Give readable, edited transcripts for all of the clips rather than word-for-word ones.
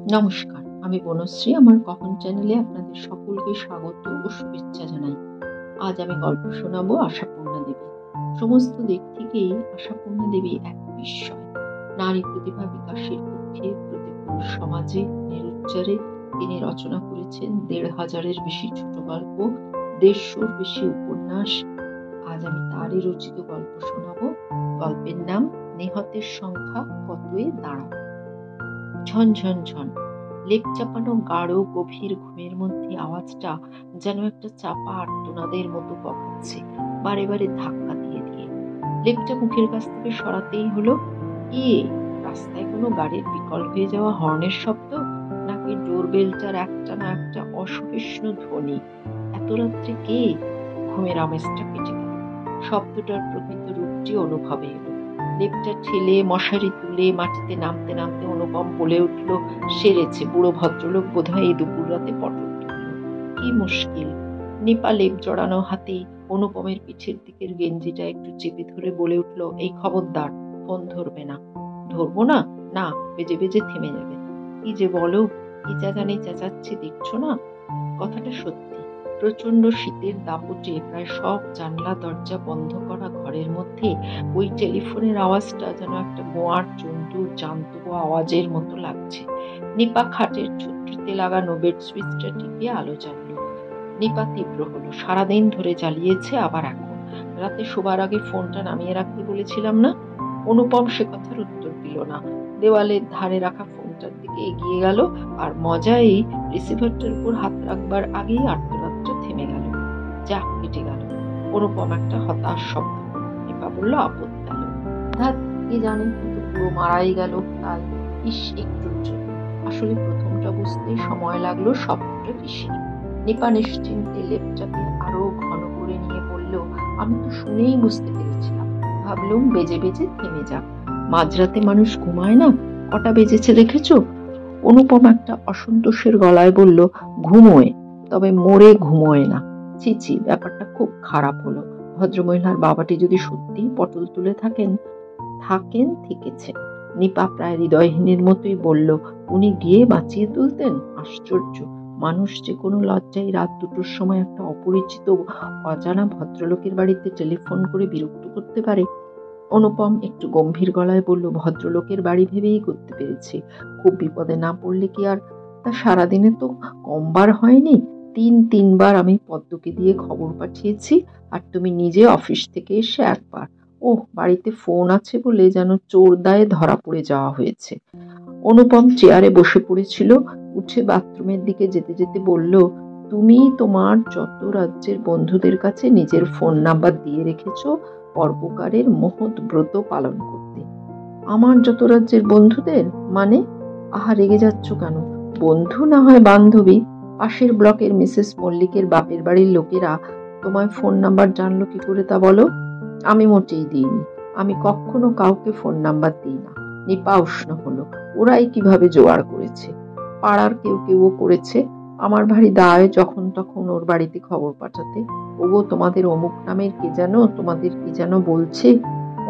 নমস্কার, আমি বনশ্রী। আমার কখন চ্যানেলে আপনাদের সকলকে স্বাগত ও শুভেচ্ছা জানাই। আজ আমি গল্প শোনাবো আশাপূর্ণা দেবী। সমস্ত দিক থেকেই আশাপূর্ণা দেবী এক বিস্ময়। নারী প্রতিভা বিকাশের পক্ষে প্রতিকূল সমাজে নিরুচ্চারে তিনি রচনা করেছেন ১৫০০-এর বেশি ছোট গল্প, ১৫০-র বেশি উপন্যাস। আজ আমি তারই রচিত গল্প শোনাবো। গল্পের নাম নিহতের সংখ্যা কতই দাঁড়াবে। ঝনঝন ঝন, লেপ চাপানো গাঢ় গভীর ঘুমের মধ্যে আওয়াজটা যেন একটা চাপা আর্তনাদের মতো বকাচ্ছে, বারে বারে ধাক্কা দিয়ে দিয়ে। লেপটা মুখের কাছ থেকে সরাতেই হলো। রাস্তায় কোনো গাড়ির বিকল হয়ে যাওয়া হর্নের শব্দ, নাকি ডোরবেলটার একটা না একটা অসহিষ্ণু ধ্বনি? এত রাত্রে কে? ঘুমের আমেজটা কেটে গেল। শব্দটার প্রকৃত রূপটি অনুভবে এলো। লেপটা ঠেলে মশারি তুলে মাটিতে নামতে নামতে অনুপম বলে উঠল, সেরেছে, বুড়ো ভদ্রলোক বোধহয় এই দুপুর রাতে পটল তুলল। কি মুশকিল! নিপা লেপ জড়ানো হাতেই অনুপমের পিঠের দিকের গেঞ্জিটা একটু চেপে ধরে বলে উঠল, এই খবরদার, ফোন ধরবে না। ধরবো না? না, বেজে বেজে থেমে যাবে। কি যে বলো, কি চেঁচানি চেঁচাচ্ছে, দেখছো না? কথাটা সত্যি। প্রচন্ড শীতের দাপটে প্রায় সব জানলা দরজা বন্ধ করা ঘরের মধ্যে ওই টেলিফোনের আওয়াজটা যেন একটা গোয়ার জন্তুর জান্তব আওয়াজের মতো লাগছে। নিপা খাটের ছুটিতে লাগানো বেড সুইচটা টিপে আলো জ্বালল। নিপা তীব্র হলো। সারাদিন ধরে জ্বালিয়েছে, আবার এখন রাতে শোবার আগে ফোনটা নামিয়ে রাখতে বলেছিলাম না? অনুপম সে কথার উত্তর দিল না। দেওয়ালের ধারে রাখা ফোনটার দিকে এগিয়ে গেল, আর মজাই রিসিভারটার উপর হাত রাখবার আগেই আর্তনাদটা থেমে গেল। যা, কেটে গেল। অনুপম একটা হতাশ শব্দ করল। নিপা বলল, আপদ গেল। ধাত, কে জানে, কিন্তু পুরো মারাই গেল। তাই একটুর জন্য। আসলে প্রথমটা বুঝতে সময় লাগলো শব্দটা কিসের। নিপা নিশ্চিন্তে লেপটাকে আরো ঘন করে নিয়ে বলল, আমি তো শুনেই বুঝতে পেরেছিলাম। ভাবলুম বেজে বেজে থেমে যাক। মাঝরাতে মানুষ ঘুমায় না? কটা বেজেছে দেখেছো? অনুপম একটা অসন্তোষের গলায় বলল, ঘুমোয়, তবে মোড়ে ঘুমোয় না। ছি, ব্যাপারটা খুব খারাপ হলো। ভদ্রমহিলার বাবাটি যদি সত্যি পটল তুলে থাকেন থেকেছে। নিপা প্রায় হৃদয়হীনের মতোই বলল, উনি গিয়ে বাঁচিয়ে তুলতেন? আশ্চর্য, মানুষ যে কোনো লজ্জায় রাত দুটোর সময় একটা অপরিচিত অজানা ভদ্রলোকের বাড়িতে টেলিফোন করে বিরক্ত করতে পারে। অনুপম একটু গম্ভীর গলায় বলল, ভদ্রলোকের বাড়ি ভেবেই করতে পেরেছি। খুব বিপদে না পড়লে কি আর? তা সারাদিনে তো কমবার হয়নি। তিনবার আমি পদ্মকে দিয়ে খবর পাঠিয়েছি, আর তুমি নিজে অফিস থেকে এসে একবার। বাড়িতে ফোন আছে বলে যেন চোর দায়ে ধরা পড়ে যাওয়া হয়েছে। অনুপম চেয়ারে বসে পড়েছিল। উঠে বাথরুমের দিকে যেতে যেতে বলল, তুমি তোমার যত রাজ্যের বন্ধুদের কাছে নিজের ফোন নাম্বার দিয়ে রেখেছ পরোপকারের মহৎ ব্রত পালন করতে। আমার যত রাজ্যের বন্ধুদের মানে? আহা, রেগে যাচ্ছ কেন? বন্ধু না হয় বান্ধবী। পাশের ব্লকের মিসেস মল্লিকের বাপের বাড়ির লোকেরা তোমায় ফোন নাম্বার জানলো কি করে তা বলো? আমি মোটেই দিইনি। আমি কখনো কাউকে ফোন নাম্বার দিই না। নিপা উষ্ণ হলো। ওরাই কিভাবে জোগাড় করেছে? পাড়ার কেউ করেছে। আমার ভারী দায় যখন তখন ওর বাড়িতে খবর পাঠাতে। ওগো, তোমাদের অমুক নামের কে যেন তোমাদের কি যেন বলছে।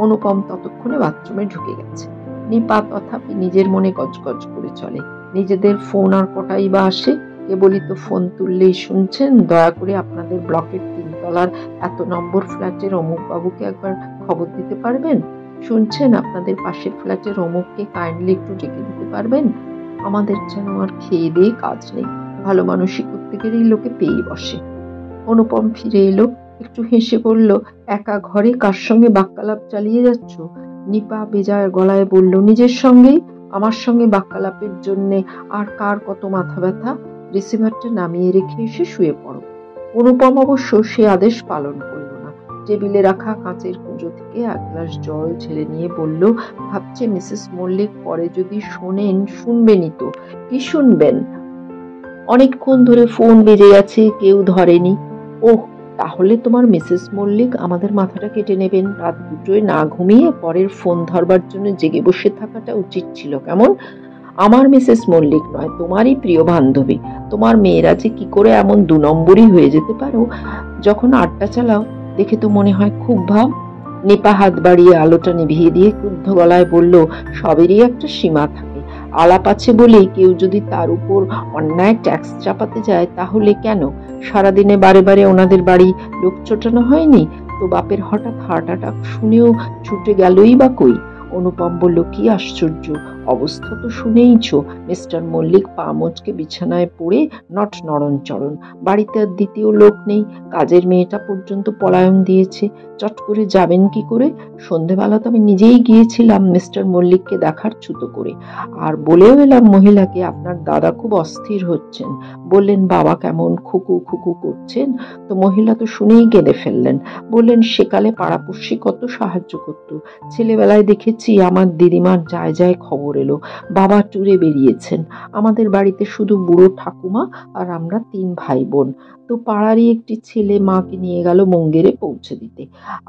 অনুপম ততক্ষণে বাথরুমে ঢুকে গেছে। নিপা তথাপি নিজের মনে গজগজ করে চলে। নিজেদের ফোন আর কটাই বা আসে? কেবলই তো ফোন তুললেই শুনছেন, দয়া করে আপনাদের ব্লকের 3 তলার এত নম্বর ফ্ল্যাটের অমুক বাবুকে একবার খবর দিতে পারবেন? শুনছেন, আপনাদের পাশের ফ্ল্যাটের অমুককে কাইন্ডলি একটু ডেকে দিতে পারবেন? আমাদের যেন আর খেয়ে দিয়ে কাজ নেই। ভালো মানুষই করতে গেলেই লোকে পেয়ে বসে। অনুপম ফিরে এলো, একটু হেসে বলল, একা ঘরে কার সঙ্গে বাক্যালাপ চালিয়ে যাচ্ছ? নিপা বেজায় গলায় বলল, নিজের সঙ্গেই। আমার সঙ্গে বাক্যালাপের জন্যে আর কার কত মাথা ব্যথা? রিসিভারটা নামিয়ে রেখে এসে শুয়ে পড়ো। অনুপম অবশ্য সে আদেশ পালন করল না। টেবিলে রাখা কাঁচের কুঁজো থেকে 1 গ্লাস জল ঢেলে নিয়ে বলল, ভাবছে মিসেস মল্লিক পরে যদি শোনেন। শুনবেনই তো। কি শুনবেন? অনেকক্ষণ ধরে ফোন বেজে গেছে, কেউ ধরেনি। তাহলে তোমার মিসেস মল্লিক আমাদের মাথাটা কেটে নেবেন। রাত 2টোয় না ঘুমিয়ে পরের ফোন ধরবার জন্য জেগে বসে থাকাটা উচিত ছিল, কেমন? আমার মিসেস মল্লিক নয়, তোমারই প্রিয় বান্ধবী। তোমার মেয়েরা যে কি করে এমন 2 নম্বরই হয়ে যেতে পারো? যখন আড্ডা চালাও দেখে তো মনে হয় খুব ভাব। নিপা হাত বাড়িয়ে আলোটা নিভিয়ে দিয়ে ক্রুদ্ধ গলায় বলল, সবেরই একটা সীমা থাকে। আলাপ আছে বলেই কেউ যদি তার উপর অন্যায় ট্যাক্স চাপাতে যায় তাহলে কেন? সারাদিনে বারে বারে ওনাদের বাড়ি লোক চটানো হয়নি তো? বাপের হঠাৎ হার্ট অ্যাটাক শুনেও ছুটে গেলই বা কই? অনুপম বলল, কি আশ্চর্য, অবস্থা তো শুনেইছ। মিস্টার মল্লিক পা মোচকে বিছানায় পড়ে নট নড়নচড়ন। বাড়িতে আর দ্বিতীয় লোক নেই, কাজের মেয়েটা পর্যন্ত পলায়ন দিয়েছে। চট করে যাবেন কি করে? সন্ধেবেলা তো আমি নিজেই গিয়েছিলাম মিস্টার মল্লিককে দেখার ছুতো করে, আর বলেও এলাম মহিলাকে আপনার দাদা খুব অস্থির হচ্ছেন। বললেন বাবা কেমন খুকু খুকু করছেন। তো মহিলা তো শুনেই কেঁদে ফেললেন। বললেন সেকালে পাড়াপড়শি কত সাহায্য করত। ছেলেবেলায় দেখেছি আমার দিদিমার যায় যায় খবর এলো, বাবা ট্যুরে বেরিয়েছেন। আমাদের বাড়িতে শুধু বুড়ো ঠাকুমা আর আমরা 3 ভাই বোন। তো পাড়ারই একটি ছেলে মাকে নিয়ে গেল মঙ্গেরে পৌঁছে দিতে,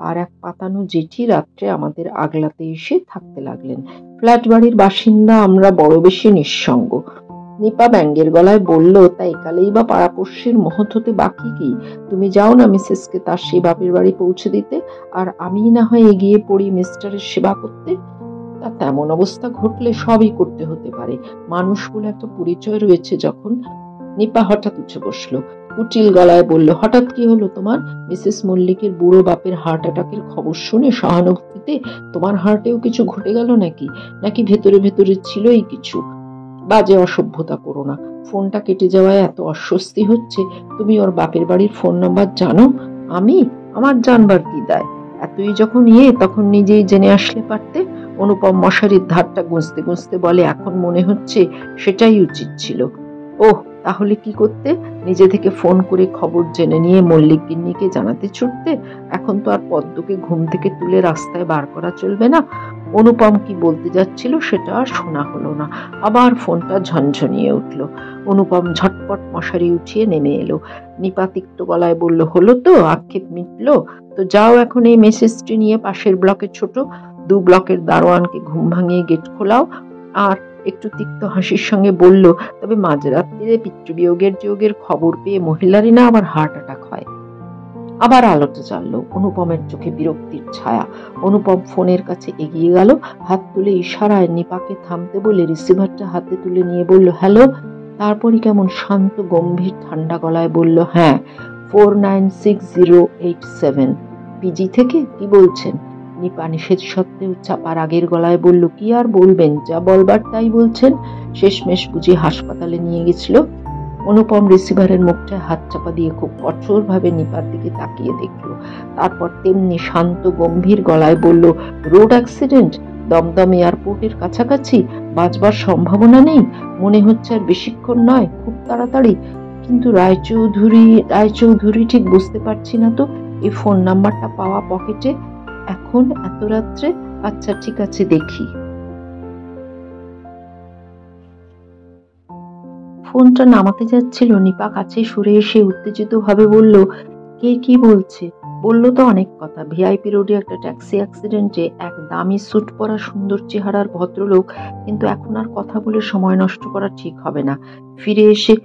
আর এক পাতানো জেঠি রাত্রে আমাদের আগলাতে এসে থাকতে লাগলেন। ফ্ল্যাট বাড়ির বাসিন্দা আমরা, বড় বেশি নিঃসঙ্গ। নিপা ব্যাঙ্গের গলায় বলল, তা একালেই বা পাড়াপড়শির মহৎ হতে বাকি কি? তুমি যাও না মিসেসকে তার সেই বাপের বাড়ি পৌঁছে দিতে, আর আমি না হয় এগিয়ে পড়ি মিস্টারের সেবা করতে। তা তেমন অবস্থা ঘটলে সবই করতে হতে পারে, মানুষ বলে একটা পরিচয় রয়েছে যখন। নিপা হঠাৎ উঠে বসলো, কুটিল গলায় বলল, হঠাৎ কি হলো তোমার? মিসেস মল্লিকের বুড়ো বাপের হার্ট অ্যাটাকের খবর শুনে সহানুভূতিতে তোমার হার্টেও কিছু ঘটে গেল নাকি? নাকি ভেতরে ভেতরে ছিলই কিছু? বাজে অসভ্যতা করো না। ফোনটা কেটে যাওয়ায় এত অস্বস্তি হচ্ছে। তুমি ওর বাপের বাড়ির ফোন নাম্বার জানো? আমি? আমার জানবার কি দায়? এতই যখন তখন নিজেই জেনে আসলে পারতে। অনুপম মশারির ধারটা গুঁজতে গুঁজতে বলে, এখন মনে হচ্ছে সেটাই উচিত ছিল। ওহ, তাহলে কি করতে? নিজে থেকে ফোন করে খবর জেনে নিয়ে মল্লিক গিন্নিকে জানাতে ছুটতে? এখন তো আর পদ্মকে ঘুম থেকে তুলে রাস্তায় বার করা চলবে না। অনুপম কি বলতে যাচ্ছিল সেটা আর শোনা হলো না। আবার ফোনটা ঝনঝনিয়ে উঠল। অনুপম ঝটপট মশারি উঠিয়ে নেমে এলো। নিপা তিক্ত গলায় বলল, হলো তো? আক্ষেপ মিটলো তো? যাও এখন এই মেসেজটি নিয়ে পাশের ব্লকে ছোট 2 ব্লকের দারোয়ানকে ঘুম ভাঙিয়ে গেট খোলাও। আর একটু তিক্ত হাসির সঙ্গে বলল, তবে মাঝরাত্রিরে পিতৃবিয়োগের যোগের খবর পেয়ে মহিলারই না আবার হার্ট অ্যাটাক হয়? আবার আলোটা জ্বাললো। অনুপমের চোখে বিরক্তির ছায়া। অনুপম ফোনের কাছে এগিয়ে গেল, হাত তুলে ইশারায় নিপাকে থামতে বলে রিসিভারটা হাতে তুলে নিয়ে বলল, হ্যালো। তারপরই কেমন শান্ত গম্ভীর ঠান্ডা গলায় বলল, হ্যাঁ 496087 পিজি থেকে। কি বলছেন? নিপা নিষেধ সত্ত্বেও চাপা রাগের গলায় বলল, কি আর বলবেন, যা বলবার তাই বলছেন। শেষমেশ বুঝি হাসপাতালে নিয়ে গেছিল? অনুপম রিসিভারের মুখটায় হাত চাপা দিয়ে খুব কঠোর ভাবে নিপার দিকে তাকিয়ে দেখলো। তারপর তেমনি শান্ত গম্ভীর গলায় বলল, রোড অ্যাক্সিডেন্ট, দমদম এয়ারপোর্টের কাছাকাছি, বাঁচবার সম্ভাবনা নেই? মনে হচ্ছে আর বেশিক্ষণ নয়, খুব তাড়াতাড়ি। কিন্তু রায়চৌধুরী ঠিক বুঝতে পারছি না তো। এই ফোন নাম্বারটা পাওয়া পকেটে এখন এত রাত্রে? আচ্ছা ঠিক আছে, দেখি। ফোনটা নামাতে যাচ্ছিল, নিপা কাছে সরে এসে উত্তেজিত ভাবে বলল, কে কি বলছে? বললো তো অনেক কথা। ভিআইপি রোডে একটা ট্যাক্সি অ্যাক্সিডেন্টে এক দামি স্যুট পরা সুন্দর চেহারার ভদ্রলোক। কিন্তু এখন আর কথা বলে সময় নষ্ট করা ঠিক হবে না। ফিরে এসে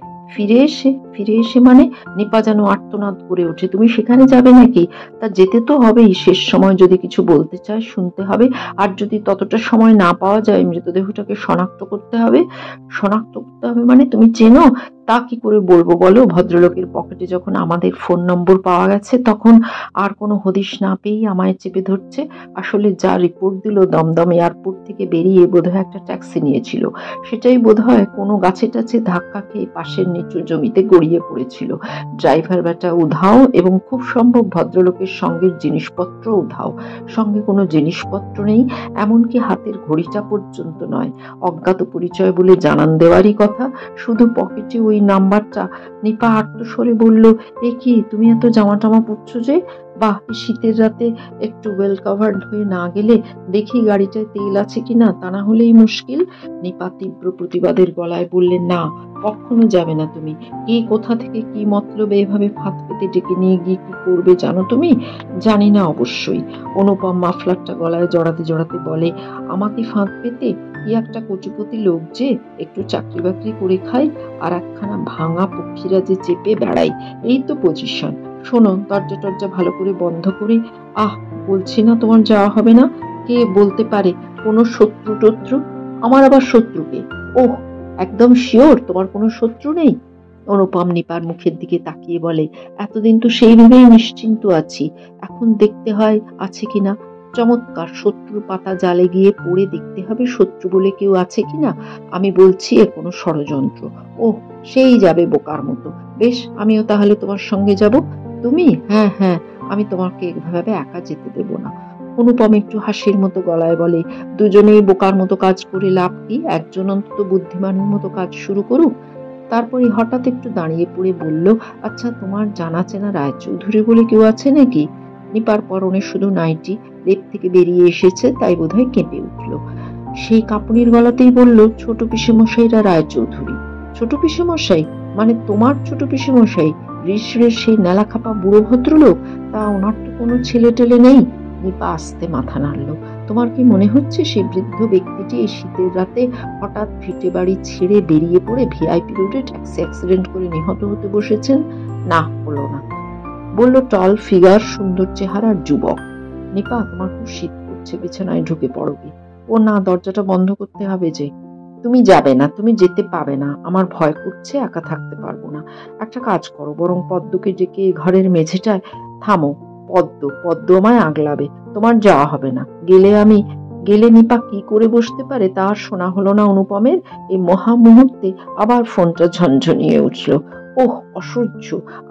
ফিরে এসে মানে? নিপা যেন আর্তনাদ করে ওঠে, তুমি সেখানে যাবে নাকি? তা যেতে তো হবেই। শেষ সময় যদি কিছু বলতে চায় শুনতে হবে, আর যদি ততটা সময় না পাওয়া যায় মৃতদেহটাকে শনাক্ত করতে হবে। শনাক্ত করতে হবে মানে? তুমি চেনো? তা কি করে বলবো বলো? ভদ্রলোকের পকেটে যখন আমাদের ফোন নম্বর পাওয়া গেছে তখন আর কোনো হদিশ না পেয়েই আমায় চেপে ধরছে। আসলে যা রিপোর্ট দিল, দমদম এয়ারপোর্ট থেকে বেরিয়ে বোধহয় একটা ট্যাক্সি নিয়েছিল। সেটাই বোধহয় কোনো গাছে টাছে ধাক্কা খেয়ে পাশের নিচু জমিতে গড়িয়ে পড়েছিল। ড্রাইভার বেটা উধাও, এবং খুব সম্ভব ভদ্রলোকের সঙ্গে জিনিসপত্র উধাও। সঙ্গে কোনো জিনিসপত্র নেই, এমনকি হাতের ঘড়িটা পর্যন্ত নয়। অজ্ঞাত পরিচয় বলে জানান দেওয়ারই কথা, শুধু পকেটে ওই নাম্বারটা। নিপা আর্তস্বরে বলল, এ কি, তুমি এত জামা টামা পরছো যে? বাহ, শীতের রাতে একটু ওয়েল কাভার্ড হয়ে না গেলে দেখি গাড়িটায় তেল আছে কিনা, তা না হলেই মুশকিল। নিপা তীব্র প্রতিবাদের গলায় বললেন, না, কখনো যাবে না তুমি। কে কোথা থেকে কি মতলবে এভাবে ফাঁদ পেতে ডেকে নিয়ে গিয়ে কি করবে জানো তুমি? জানি না অবশ্যই। অনুপম মাফলারটা গলায় জড়াতে জড়াতে বলে, আমাকে ফাঁদ পেতে? কি একটা কচুপতি লোক যে একটু চাকরি বাকরি করে খায়, আর একখানা ভাঙা পক্ষীরা যে চেপে বেড়াই, এই তো পজিশন। শোনো, দরজা টরজা ভালো করে বন্ধ করে। আহ, বলছি না তোমার যাওয়া হবে না? কে বলতে পারে, কোনো শত্রু টত্রু? আমার আবার শত্রুকে? ও ওহ, একদম শিওর তোমার কোনো শত্রু নেই? অনুপম নিপার মুখের দিকে তাকিয়ে বলে, এতদিন তো সেই ভেবেই নিশ্চিন্ত আছি, এখন দেখতে হয় আছে কিনা। চমৎকার, শত্রুর পাতা জালে গিয়ে পড়ে দেখতে হবে শত্রু বলে কেউ আছে কিনা। আমি বলছি এ কোনো ষড়যন্ত্র। ওহ, সেই যাবে বোকার মতো। বেশ, আমিও তাহলে তোমার সঙ্গে যাব। তুমি? হ্যাঁ হ্যাঁ, আমি তোমাকে এভাবে একা যেতে দেব না। অনুপম একটু হাসির মতো গলায় বলে, দুজনেই বোকার মতো কাজ করে লাভ কি, একজন অন্তত বুদ্ধিমানের মতো কাজ শুরু করুক। তারপরে হঠাৎ একটু দাঁড়িয়ে পড়ে বলল, আচ্ছা, তোমার জানা চেনা রায়চৌধুরী বলে কেউ আছে নাকি? নিপার পরনে শুধু নাইটি, লেপ থেকে বেরিয়ে এসেছে, তাই বোধহয় কেঁপে উঠল। সেই কাঁপুনির গলাতেই বলল, ছোট পিসেমশাইরা রায়চৌধুরী? ছোট পিসেমশাই? মানে তোমার ছোট পিসেমশাই? ঋষিরের সেই নেলাখাপা বুড়ো ভদ্রলোক? তা ওনার তো কোনো ছেলে টেলে নেই? নিপা আস্তে মাথা নাড়ল। তোমার কি মনে হচ্ছে সেই বৃদ্ধ ব্যক্তিটি এই শীতের রাতে হঠাৎ ভিটে বাড়ি ছেড়ে বেরিয়ে পড়ে ভিআইপি রোডে ট্যাক্সি অ্যাক্সিডেন্ট করে নিহত হতে বসেছেন? না, হলো না। বলল, টল ফিগার, সুন্দর চেহারার যুবক। নিপা, তোমার খুব শীত করছে, বিছানায় ঢুকে পড়বে। ও না, দরজাটা বন্ধ করতে হবে যে। তুমি যাবে না, তুমি যেতে পাবে না, আমার ভয় করছে, একা থাকতে পারবো না। একটা কাজ করো, বরং পদ্মকে ডেকে ঘরের মেঝেটায়। থামো, পদ্ম আমায় আগলাবে, তোমার যাওয়া হবে না। গেলে নিপা কি করে বসতে পারে তা আর শোনা হলো না অনুপমের। এই মহা মুহূর্তে আবার ফোনটা ঝনঝনিয়ে উঠল। ওহ, অসহ্য,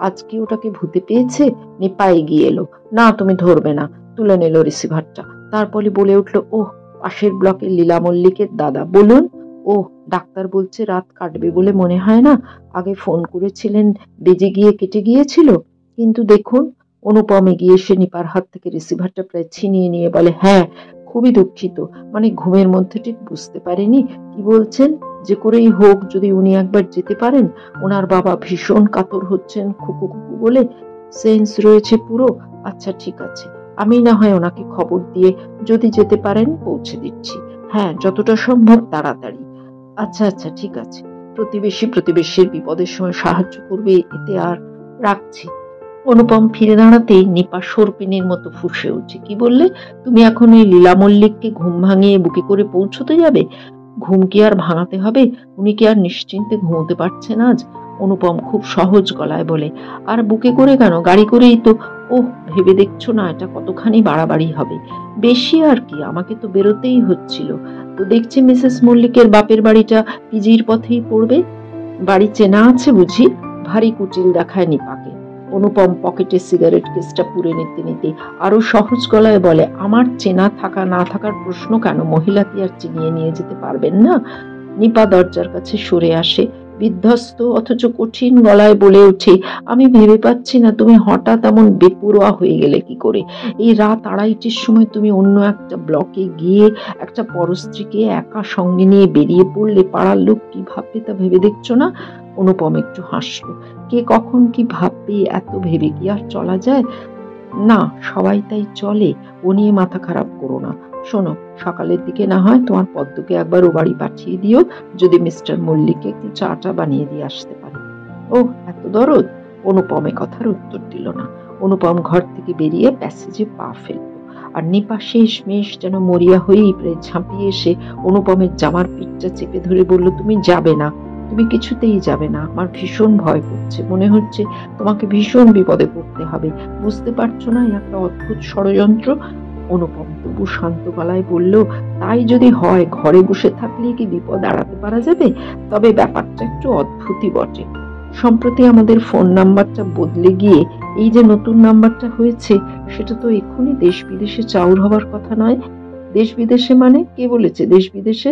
আজকে ওটাকে ভূতে পেয়েছে। নিপা এগিয়ে এলো। না, তুমি ধরবে না। তুলে নিল রিসিভারটা। তারপরে বলে উঠল, ওহ, পাশের ব্লকের লীলা মল্লিকের দাদা, বলুন। ওহ, ডাক্তার বলছে রাত কাটবে বলে মনে হয় না। আগে ফোন করেছিলেন, বেজে গিয়ে কেটে গিয়েছিল। কিন্তু দেখুন। অনুপম এগিয়ে এসে নিপার হাত থেকে রিসিভারটা প্রায় ছিনিয়ে নিয়ে বলে, হ্যাঁ, খুবই দুঃখিত, মানে ঘুমের মধ্যে ঠিক বুঝতে পারিনি। কি বলছেন? যে করেই হোক যদি উনি একবার যেতে পারেন। ওনার বাবা ভীষণ কাতর হচ্ছেন খুকু খুকু বলে। সেন্স রয়েছে পুরো। আচ্ছা, ঠিক আছে, আমি না হয় ওনাকে খবর দিয়ে যদি যেতে পারেন পৌঁছে দিচ্ছি। হ্যাঁ, যতটা সম্ভব তাড়াতাড়ি। আচ্ছা আচ্ছা, ঠিক আছে। প্রতিবেশীর বিপদের সময় সাহায্য করবে, এতে আর। রাখছি। অনুপম ফিরে দাঁড়াতেই নিপা সর্পিনীর মতো ফুঁসে উঠছে। কি বললে? তুমি এখন ওই লীলা মল্লিককে ঘুম ভাঙিয়ে বুকে করে পৌঁছতে যাবে? ঘুম কি আর ভাঙাতে হবে? উনি কি আর নিশ্চিন্তে ঘুমোতে পারছেন আজ? অনুপম খুব সহজ গলায় বলে, আর বুকে করে কেন, গাড়ি করেই তো। ওহ, ভেবে দেখছো না এটা কতখানি বাড়াবাড়ি হবে? বেশি আর কি, আমাকে তো বেরোতেই হচ্ছিল। তো দেখছি মিসেস মল্লিকের বাপের বাড়িটা পিজির পথেই পড়বে। বাড়ি চেনা আছে বুঝি? ভারী কুটিল দেখায় নিপাকে। অনুপম পকেটে সিগারেট কেসটা পুড়ে নিতে নিতে আরো সহজ গলায় বলে, আমার চেনা থাকা না থাকার প্রশ্ন কেন? মহিলা কি আর চিনিয়ে নিয়ে যেতে পারবেন না? নিপা দরজার কাছে সরে আসে, বিধ্বস্ত অথচ কঠিন গলায় বলে ওঠে, আমি ভেবে পাচ্ছি না তুমি হঠাৎ এমন বেপরোয়া হয়ে গেলে কি করে। এই রাত 2:30টার সময় তুমি অন্য একটা ব্লকে গিয়ে একটা পরস্ত্রীকে একা সঙ্গে নিয়ে বেরিয়ে পড়লে, পাড়ার লোক কি ভাববে তা ভেবে দেখছো না? অনুপম একটু হাসলো। কে কখন কি ভাববে এত ভেবে কি আর চলা যায়? না, সবাই তাই চলে। ও নিয়ে মাথা খারাপ করো না। শোনো, সকালের দিকে না হয় তোমার পদ্মকে একবার ও বাড়ি পাঠিয়ে দিও, যদি মিস্টার মল্লিককে একটু চাটা বানিয়ে দিয়ে আসতে পারে। ও, এত দরদ? অনুপমে কথার উত্তর দিল না। অনুপম ঘর থেকে বেরিয়ে প্যাসেজে পা ফেলল। আর নিপা শেষমেশ যেন মরিয়া হয়েই প্রায় ঝাঁপিয়ে এসে অনুপমের জামার পিঠটা চেপে ধরে বলল, তুমি যাবে না, তুমি কিছুতেই যাবে না। আমার ভীষণ ভয় করছে, মনে হচ্ছে তোমাকে ভীষণ বিপদে পড়তে হবে। বুঝতে পারছো না একটা অদ্ভুত ষড়যন্ত্র? অনুপম তবু শান্ত গলায় বলল, তাই যদি হয়, ঘরে বসে থাকলে কি বিপদ এড়াতে পারা যাবে? তবে ব্যাপারটা একটু অদ্ভুতই বটে। সম্প্রতি আমাদের ফোন নাম্বারটা বদলে গিয়ে এই যে নতুন নাম্বারটা হয়েছে, সেটা তো এক্ষুনি দেশ বিদেশে চাউর হবার কথা নয়। দেশ বিদেশে মানে? কে বলেছে দেশ বিদেশে?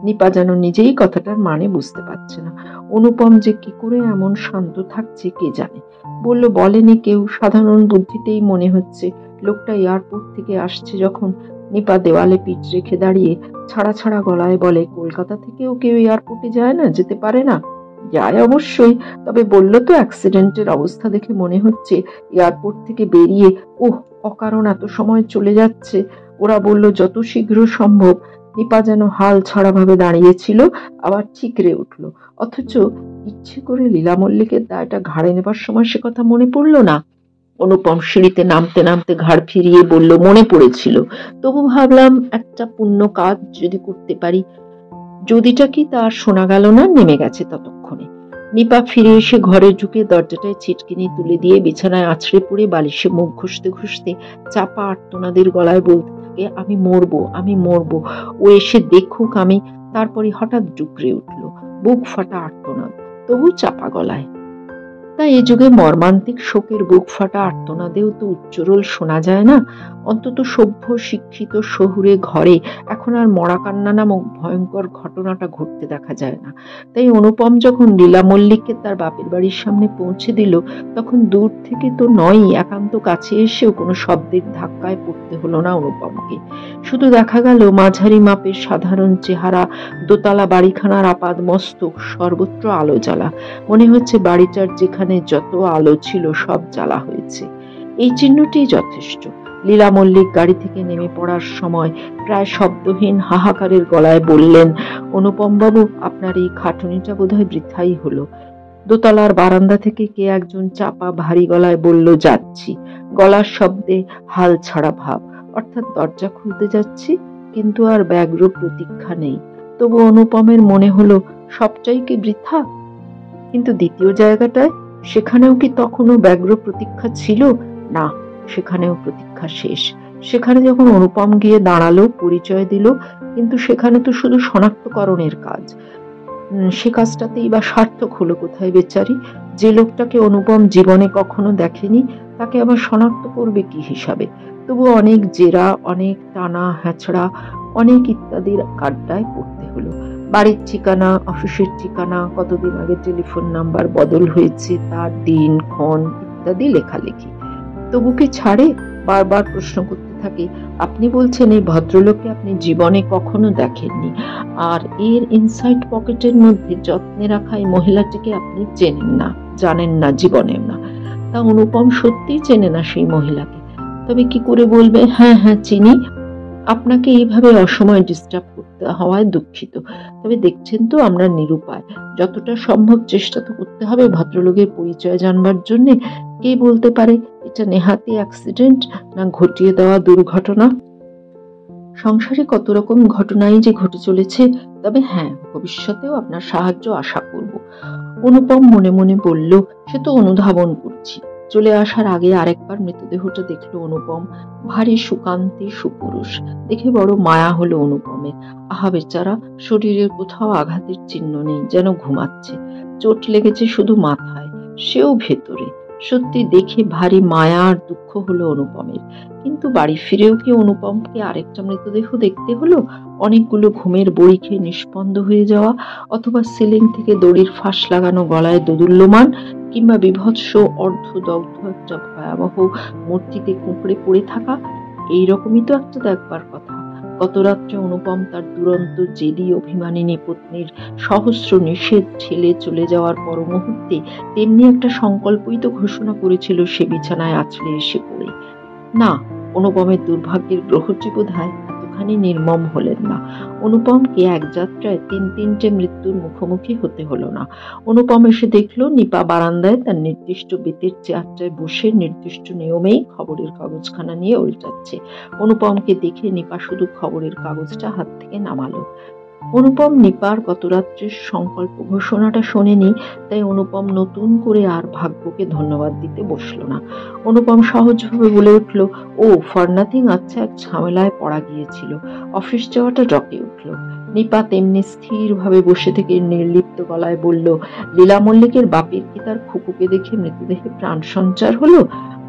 নিপা যেন নিজেই কথাটার মানে বুঝতে পারছে না। অনুপম যে কি করে এমন শান্ত থাকছে কে জানে। বলল, বলেনি কেউ, সাধারণ বুদ্ধিতেই মনে হচ্ছে। লোকটা এয়ারপোর্ট থেকে আসছে যখন। নিপা দেওয়ালে পিঠ রেখে দাঁড়িয়ে ছাড়া ছাড়া গলায় বলে, কলকাতা থেকেও কেউ এয়ারপোর্টে যায় না, যেতে পারে না? যায় অবশ্যই, তবে বলল তো অ্যাক্সিডেন্টের অবস্থা দেখে মনে হচ্ছে এয়ারপোর্ট থেকে বেরিয়ে অকারণ এত সময় চলে যাচ্ছে। ওরা বলল যত শীঘ্র সম্ভব। নিপা যেন হাল ছাড়া ভাবে দাঁড়িয়েছিল, আবার ঠিকরে উঠল। অথচ ইচ্ছে করে লীলা মল্লিকের দায়টা ঘাড়ে নেবার সময় সে কথা মনে পড়ল না। অনুপম সিঁড়িতে নামতে নামতে ঘাড় ফিরিয়ে বলল, মনে পড়েছিল, তবু ভাবলাম একটা পুণ্য কাজ যদি করতে পারি। যদিটা কি তা আর শোনা গেল না, নেমে গেছে ততক্ষণে। নিপা ফিরে এসে ঘরে ঢুকে দরজাটায় ছিটকিনি তুলে দিয়ে বিছানায় আছড়ে পড়ে বালিশে মুখ ঘষতে ঘষতে চাপা আর্তনাদের গলায় বলতে থাকে, আমি মরবো, আমি মরবো, ও এসে দেখুক আমি। তারপরে হঠাৎ ডুকরে উঠল, বুক ফাটা আর্তনাদ, তবু চাপা গলায়। তা এ যুগে মর্মান্তিক শোকের বুক ফাটা আর্তনাদেও তো উচ্চরোল শোনা যায় না। অন্তত সভ্য শিক্ষিত শহুরে ঘরে এখন আর মরা কান্না নামক ভয়ঙ্কর ঘটনাটা ঘটতে দেখা যায় না। তাই অনুপম যখন লীলা মল্লিককে তার বাপের বাড়ির সামনে পৌঁছে দিল, তখন দূর থেকে তো নয়, একান্ত কাছে এসেও কোনো শব্দের ধাক্কায় পড়তে হলো না অনুপমকে। শুধু দেখা গেল মাঝারি মাপের সাধারণ চেহারা, দোতলা বাড়িখানার আপাদ মস্তক, সর্বত্র আলো জ্বালা। মনে হচ্ছে বাড়িটার যেখানে যত আলো ছিল সব জ্বালা হয়েছে। এই চিহ্নটি যথেষ্ট। লীলা মল্লিক গাড়ি থেকে নেমে পড়ার সময় প্রায় শব্দহীন হাহাকারের গলায় বললেন, অনুপম বাবু, আপনার এই খাটুনিটা বোধহয় বৃথাই হলো। দোতলার বারান্দা থেকে কে একজন চাপা ভারী গলায় বলল, যাচ্ছি। গলার শব্দে হাল ছাড়া ভাব, অর্থাৎ দরজা খুলতে যাচ্ছি, কিন্তু আর ব্যগ্র প্রতীক্ষা নেই। তবু অনুপমের মনে হলো সবটাই কি বৃথা? কিন্তু দ্বিতীয় জায়গাটায়, সেখানেও কি তখনও ব্যগ্র প্রতীক্ষা ছিল? না, সেখানেও প্রতীক্ষা শেষ। সেখানে যখন অনুপম গিয়ে দাঁড়ালো, পরিচয় দিল, কিন্তু সেখানে তো শুধু শনাক্তকরণের কাজ। সে কাজটাতেই বা সার্থক হলো কোথায় বেচারি? যে লোকটাকে অনুপম জীবনে কখনো দেখেনি, তাকে আবার শনাক্ত করবে কি হিসাবে? তবু অনেক জেরা, অনেক টানা হ্যাচড়া, অনেক ইত্যাদির গাড্ডায় পড়তে হলো। বাড়ির ঠিকানা, অফিসের ঠিকানা, কতদিন আগে টেলিফোন নাম্বার বদল হয়েছে, তার দিন ক্ষণ ইত্যাদি লেখালেখি। তবু কি ছাড়ে? বারবার প্রশ্ন করতে থাকে, আপনি বলছেন এই ভদ্রলোককে আপনি জীবনে কখনো দেখেননি, আর এর ইনসাইড পকেটের মধ্যে যত্নে রাখা এই মহিলাটিকে আপনি চেনেন না, জানেন না, জীবনেও না। তা অনুপম সত্যিই চেনে না সেই মহিলাকে। তবে কি করে বলবে, হ্যাঁ হ্যাঁ চিনি। আপনাকে এইভাবে অসময়ে ডিস্টার্ব করতে হওয়ায় দুঃখিত, তবে দেখছেন তো আমরা নিরুপায়। যতটা সম্ভব চেষ্টা তো করতে হবে ভদ্রলোকের পরিচয় জানবার জন্য। কে বলতে পারে এটা নেহাতি অ্যাক্সিডেন্ট, না ঘটিয়ে দেওয়া দুর্ঘটনা? সংসারে কত রকম ঘটনাই যে ঘটে চলেছে। তবে হ্যাঁ, ভবিষ্যতেও আপনার সাহায্য আশা করব। অনুপম মনে মনে বলল, সে তো অনুধাবন করছি। চলে আসার আগে আরেকবার মৃতদেহটা দেখলো অনুপম। ভারী সুকান্তি সুপুরুষ, দেখে বড় মায়া হলো অনুপমের। আহা বেচারা, শরীরের কোথাও আঘাতের চিহ্ন নেই, যেন ঘুমাচ্ছে। চোট লেগেছে শুধু মাথায়, সেও ভেতরে। সত্যি দেখে ভারী মায়া আর দুঃখ হলো অনুপমের। কিন্তু বাড়ি ফিরেও কি অনুপমকে আরেকটা মৃতদেহ দেখতে হলো? অনেকগুলো ঘুমের বড়ি খেয়ে নিষ্পন্দ হয়ে যাওয়া, অথবা সিলিং থেকে দড়ির ফাঁস লাগানো গলায় দোদুল্যমান, কিংবা বিভৎস অর্ধদগ্ধ একটা ভয়াবহ মূর্তিতে কুঁকড়ে পড়ে থাকা, এইরকমই তো একটা দেখবার কথা। গত রাত্রে অনুপম তার দুরন্ত জেদি অভিমানিনী পত্নীর সহস্র নিষেধ ঠেলে চলে যাওয়ার পর মুহূর্তে তেমনি একটা সংকল্পই তো ঘোষণা করেছিল সে বিছানায় আছড়ে এসে পড়ে। না, অনুপমের দুর্ভাগ্যের গ্রহটি বোধহয় এতখানি নির্মম হলেন না। অনুপমকে এক যাত্রায় তিনটে মৃত্যুর মুখোমুখি হতে হলো না। অনুপম এসে দেখলো নিপা বারান্দায় তার নির্দিষ্ট বেতের চেয়ারটায় বসে নির্দিষ্ট নিয়মেই খবরের কাগজখানা নিয়ে উল্টাচ্ছে। অনুপমকে দেখে নিপা শুধু খবরের কাগজটা হাত থেকে নামালো। অনুপম নিপার গত রাত্রের সংকল্প ঘোষণাটা শোনেনি, তাই অনুপম নতুন করে আর ভাগ্যকে ধন্যবাদ দিতে বসলো না। অনুপম সহজভাবে বলে উঠল, ও ফর নাথিং, আচ্ছা এক ঝামেলায় পড়া গিয়েছিল, অফিস যাওয়াটা ডকে উঠল। নিপা তেমনি স্থির ভাবে বসে থেকে নির্লিপ্ত গলায় বলল, লীলা মল্লিকের বাপের কি তার খুকুকে দেখে মৃতদেহে প্রাণ সঞ্চার হলো?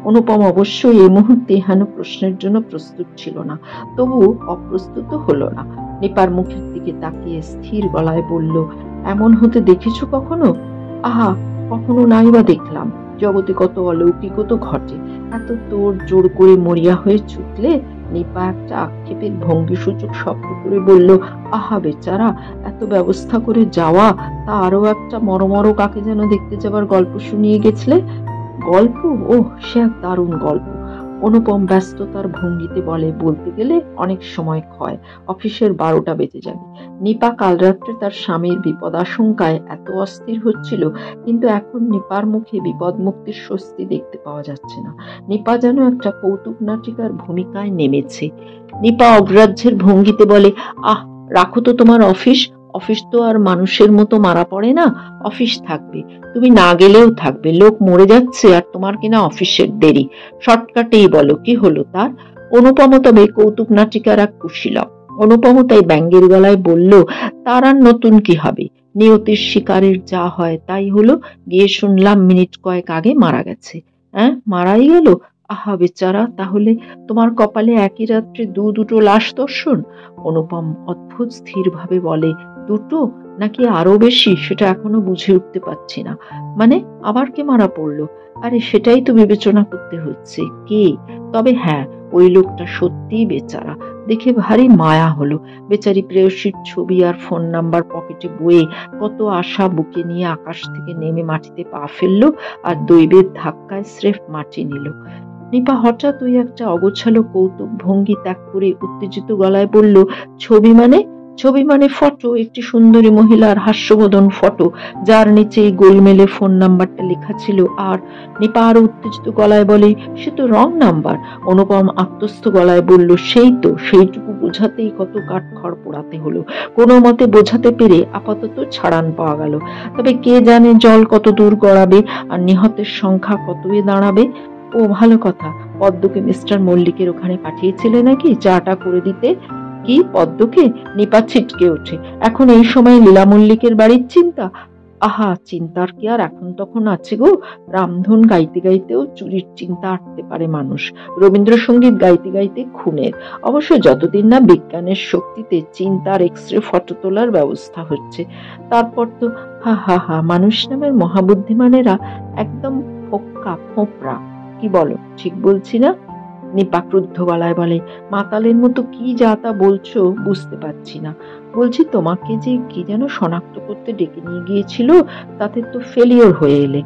অনুপম অবশ্যই এই মুহূর্তে হেন প্রশ্নের জন্য প্রস্তুত ছিল না, তবু অপ্রস্তুত হলো না। নিপার মুখের দিকে তাকিয়ে স্থির গলায় বলল, এমন হতে দেখেছ কখনো? আহা, কখনো নাই বা দেখলাম। জগতে কত অলৌকিকও তো ঘটে, এত তোর জোর করে মরিয়া হয়ে ছুটলে? নিপা একটা আক্ষেপের ভঙ্গি সূচক শব্দ করে বলল, আহা বেচারা, এত ব্যবস্থা করে যাওয়া, তা আরো একটা মরমর কাকে যেন দেখতে যাবার গল্প শুনিয়ে গেছলে? গল্প? ও, সে এক দারুণ গল্প। অনুপম ব্যস্ততার ভঙ্গিতে বলে, বলতে গেলে অনেক সময় ক্ষয়, অফিসের 12টা বেজে যাবে। নিপা কাল রাত্রে তার স্বামীর বিপদাশঙ্কায় এত অস্থির হচ্ছিল, কিন্তু এখন নিপার মুখে বিপদ মুক্তির স্বস্তি দেখতে পাওয়া যাচ্ছে না। নিপা যেন একটা কৌতুক নাটিকার ভূমিকায় নেমেছে। নিপা অগ্রাহ্যের ভঙ্গিতে বলে, আহ, রাখো তো তোমার অফিস, অফিস তো আর মানুষের মতো মারা পড়ে না, অফিস থাকবে, তুমি না গেলেও থাকবে, লোক মরে যাচ্ছে আর তোমার কিনা অফিসের দেরি। শর্টকাটেই বলো কি হলো তার? অনুপম তবে কৌতুক নাটিকার এক কুশীলব। অনুপম তাই ব্যঙ্গের গলায় বলল, তার আর নতুন কি হবে, নিয়তির শিকারের যা হয় তাই হলো, গিয়ে শুনলাম মিনিট কয়েক আগে মারা গেছে। হ্যাঁ, মারাই গেল? আহা বেচারা, তাহলে তোমার কপালে একই রাত্রে দুটো লাশ দর্শন? অনুপম অদ্ভুত স্থির ভাবে বলে, দুটো নাকি আরো বেশি সেটা এখনো বুঝে উঠতে পারছি না। মানে আবার কে মারা পড়লো? আরে সেটাই তো বিবেচনা করতে হচ্ছে, কে? তবে হ্যাঁ, ওই লোকটা সত্যিই বেচারা, দেখে ভারী মায়া হলো। বেচারি প্রেয়সীর ছবি আর ফোন নাম্বার পকেটে বয়ে কত আশা বুকে নিয়ে আকাশ থেকে নেমে মাটিতে পা ফেললো আর দৈবের ধাক্কায় স্রেফ মাটি নিল। নিপা হঠাৎ ওই একটা অগোছালো কৌতুক ভঙ্গি ত্যাগ করে উত্তেজিত গলায় বলল, ছবি মানে? ছবি মানে ফটো, একটি সুন্দরী মহিলার হাস্যবোধন ফটো, যার নিচে গোলমেলে ফোন নাম্বারটা লেখা ছিল। আর নিপা আরো উত্তেজিত গলায় বলে, সে তো রং নাম্বার। অনুপম আত্মস্থ গলায় বলল, সেই তো, সেইটুকু বোঝাতেই কত কাঠখড় পোড়াতে হলো। কোনো মতে বোঝাতে পেরে আপাতত ছাড়ান পাওয়া গেল। তবে কে জানে জল কত দূর গড়াবে আর নিহতের সংখ্যা কত দাঁড়াবে। ও ভালো কথা, পদ্মকে মিস্টার মল্লিকের ওখানে পাঠিয়েছিলে নাকি চাটা করে দিতে? কি পদ্মকে? নিপা ছিটকে ওঠে। এখন এই সময় লীলা মল্লিকের বাড়ির চিন্তা? আহা, চিন্তার কি আর এখন তখন আছে গো? রামধন গাইতে গাইতেও চুরির চিন্তা আটতে পারে মানুষ, রবীন্দ্রসঙ্গীত গাইতে গাইতে খুনের। অবশ্য যতদিন না বিজ্ঞানের শক্তিতে চিন্তার এক্সরে ফটো তোলার ব্যবস্থা হচ্ছে। তারপর তো হা হা হা, মানুষ নামের মহাবুদ্ধিমানেরা একদম ফোক্কা ফোঁপড়া। কি বলো, ঠিক বলছি না? নিপা ক্রুদ্ধ গলায় বলে, মাতালের মতো কি যা তা বলছো বুঝতে পারছি না। বলছি তোমাকে যে কি যেন শনাক্ত করতে ডেকে নিয়ে গিয়েছিল, তাতে তো ফেলিওর হয়ে এলে।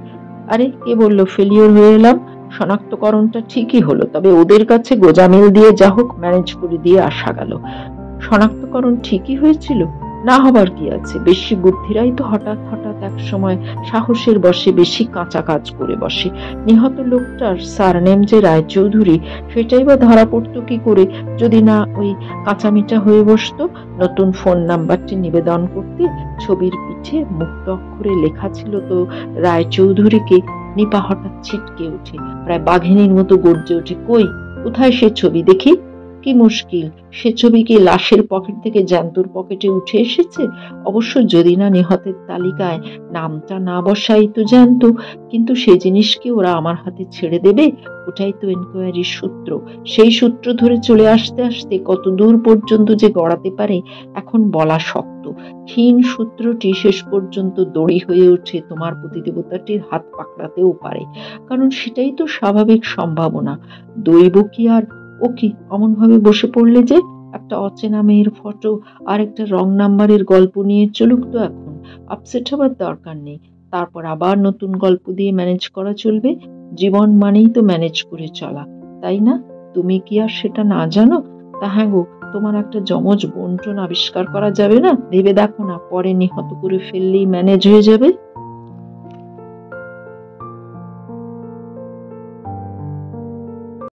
আরে কে বললো ফেলিওর হয়ে এলাম? শনাক্তকরণটা ঠিকই হলো, তবে ওদের কাছে গোজামিল দিয়ে যা হোক ম্যানেজ করে দিয়ে আসা গেল। শনাক্তকরণ ঠিকই হয়েছিল, না হবার কি আছে? বেশি বুদ্ধিরাই তো হঠাৎ হঠাৎ এক সময় সাহসের বসে বেশি কাঁচা কাজ করে বসে। নিহত লোকটার সারনেম যে রায়চৌধুরী, সেটাই বা ধরা পড়তো কি করে যদি না ওই কাঁচামিটা হয়ে বসতো? নতুন ফোন নাম্বারটি নিবেদন করতে ছবির পিঠে মুক্ত অক্ষরে লেখা ছিল তো রায়চৌধুরীকে। নিপা হঠাৎ ছিটকে ওঠে, প্রায় বাঘিনীর মতো গর্জে ওঠে, কই, কোথায় সে ছবি দেখি? কি মুশকিল, সে ছবি কি লাশের পকেট থেকে জ্যান্তর পকেটে উঠে এসেছে? অবশ্য যদি না নিহতের তালিকায় নামটা না বসাই তো জানতো, কিন্তু সে জিনিস কি ওরা আমার হাতে ছেড়ে দেবে? ওটাই তো এনকোয়ারির সূত্র। সেই সূত্র ধরে চলে আসতে আসতে কত দূর পর্যন্ত যে গড়াতে পারে এখন বলা শক্ত। ক্ষীণ সূত্রটি শেষ পর্যন্ত দড়ি হয়ে ওঠে তোমার প্রতিদেবতাটির হাত পাকড়াতেও পারে, কারণ সেটাই তো স্বাভাবিক সম্ভাবনা। দৈব কি আর ও কি অমন ভাবে বসে পড়লে যে? একটা অচেনা মেয়ের ফটো আর একটা রং নাম্বারের গল্প নিয়ে চলুক তো, এখন আপসেট হবার দরকার নেই। তারপর আবার নতুন গল্প দিয়ে ম্যানেজ করা চলবে। জীবন মানেই তো ম্যানেজ করে চলা, তাই না? তুমি কি আর সেটা না জানো? তা হ্যাঁ গো, তোমার একটা যমজ বন্টন আবিষ্কার করা যাবে না? ভেবে দেখো না, পরে নিহত করে ফেললেই ম্যানেজ হয়ে যাবে।